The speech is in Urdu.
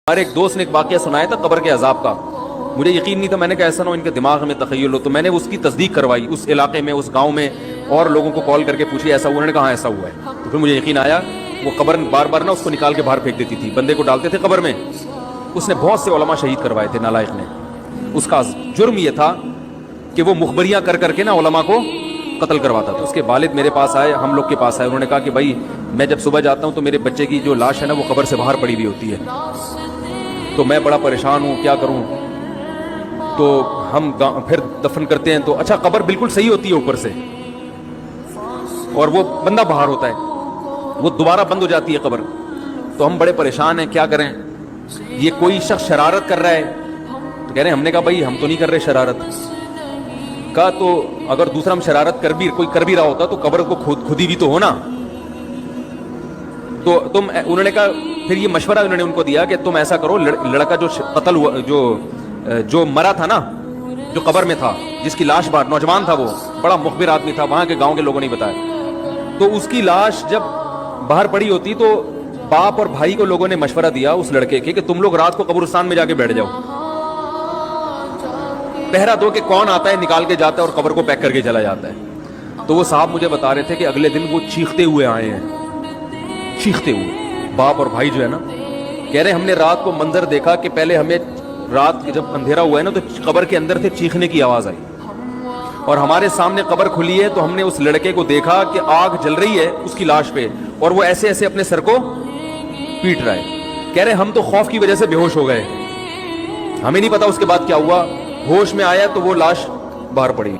ہمارے ایک دوست نے ایک واقعہ سنایا تھا قبر کے عذاب کا. مجھے یقین نہیں تھا. میں نے کہا ایسا نہ ہو ان کے دماغ میں تخیل ہو. تو میں نے اس کی تصدیق کروائی اس علاقے میں, اس گاؤں میں, اور لوگوں کو کال کر کے پوچھی ایسا ہوا. انہوں نے کہا ایسا ہوا ہے. تو پھر مجھے یقین آیا. وہ قبر بار بار نا اس کو نکال کے باہر پھینک دیتی تھی, بندے کو ڈالتے تھے قبر میں. اس نے بہت سے علماء شہید کروائے تھے نالائق نے. اس کا جرم یہ تھا کہ وہ مخبریاں کر کر کے نا علماء کو قتل کرواتا تھا. اس کے والد میرے پاس آئے, ہم لوگ کے پاس آئے. انہوں نے کہا کہ بھائی میں جب صبح جاتا ہوں تو میرے بچے کی جو لاش ہے نا وہ قبر سے باہر پڑی ہوئی ہوتی ہے, تو میں بڑا پریشان ہوں, کیا کروں. تو ہم پھر دفن کرتے ہیں تو اچھا قبر بالکل صحیح ہوتی ہے اوپر سے, اور وہ بندہ باہر ہوتا ہے, وہ دوبارہ بند ہو جاتی ہے قبر. تو ہم بڑے پریشان ہیں, کیا کریں. یہ کوئی شخص شرارت کر رہا ہے. تو کہہ رہے ہیں, ہم نے کہا بھائی ہم تو نہیں کر رہے شرارت. کہا تو اگر دوسرا ہم شرارت کوئی کر بھی رہا ہوتا تو قبر کو کھودی بھی تو ہونا. تو انہوں نے کہا, پھر یہ مشورہ انہوں نے ان کو دیا کہ تم ایسا کرو, لڑکا جو قتل ہوا, جو مرا تھا نا, جو قبر میں تھا, جس کی لاش باہر, نوجوان تھا, وہ بڑا مخبر آدمی تھا, وہاں کے گاؤں کے لوگوں نے بتایا. تو اس کی لاش جب باہر پڑی ہوتی تو باپ اور بھائی کو لوگوں نے مشورہ دیا اس لڑکے کے کہ تم لوگ رات کو قبرستان میں جا کے بیٹھ جاؤ, پہرا دو کہ کون آتا ہے نکال کے جاتا ہے اور قبر کو پیک کر کے چلا جاتا ہے. تو وہ صاحب مجھے بتا رہے تھے کہ اگلے دن وہ چیختے ہوئے آئے ہیں, چیختے ہوئے, باپ اور بھائی جو ہے نا. کہہ رہے ہم نے رات کو منظر دیکھا کہ پہلے ہمیں رات جب اندھیرا ہوا ہے نا تو قبر کے اندر سے چیخنے کی آواز آئی, اور ہمارے سامنے قبر کھلی ہے تو ہم نے اس لڑکے کو دیکھا کہ آگ جل رہی ہے اس کی لاش پہ, اور وہ ایسے ایسے اپنے سر کو پیٹ رہا ہے. کہہ رہے ہم تو خوف کی وجہ سے بے ہوش ہو گئے, ہمیں نہیں پتا اس کے بعد کیا ہوا. ہوش میں آیا تو وہ لاش باہر پڑی.